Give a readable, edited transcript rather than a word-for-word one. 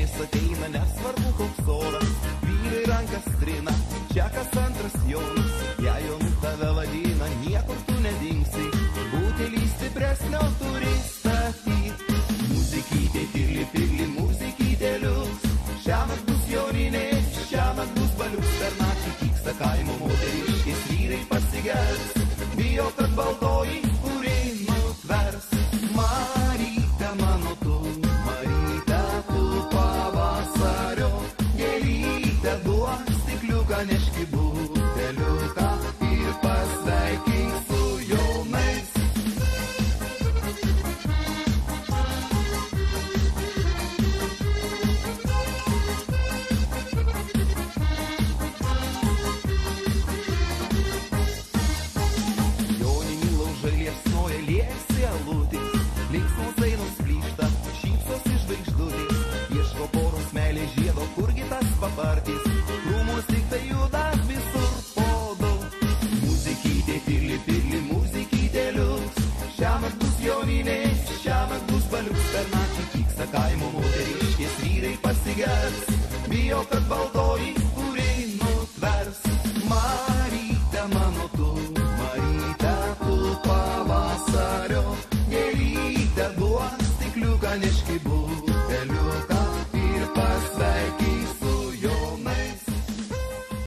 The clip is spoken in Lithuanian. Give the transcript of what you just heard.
Rudenys ateina, nesvarbu koks oras, vyrai rankas trina, čia kas antras Jonas. Jei jau tave vadina, niekur tu nedingsi, butelį stipresnio turi statyt. Muzikytė, pirli, pirli, muzikytė liuks, šiąnakt bus Joninės, šiąnakt bus balius. Per naktį kyksta kaimo moteriškės, vyrai pasigers, bijo, kad baltoji kuri nutvers. Maryte mano tu, Maryte tu pavasario gėlytę, duok stikliuką, neški buteliuką ir pasveikink su jaunais. Joninių laužai liepsnoja, liesi alutės, linksmos dainos plyšta, šypsosi žvaigždutės, ieško poros meilės žiedo, kurgi tas papartis, krūmus tik tai juda visur podo. Muzikytė, pirli, pirli, muzikytė liuks, šiąnakt bus Joninės, šiąnakt bus balius. Per naktį kyksta kaimo moteriškės, vyrai pasigers, bijo, kad baltoji kuri nutvers. Maryte mano tu, Maryte tu pavasario gėlytę, duok stikliuką, neški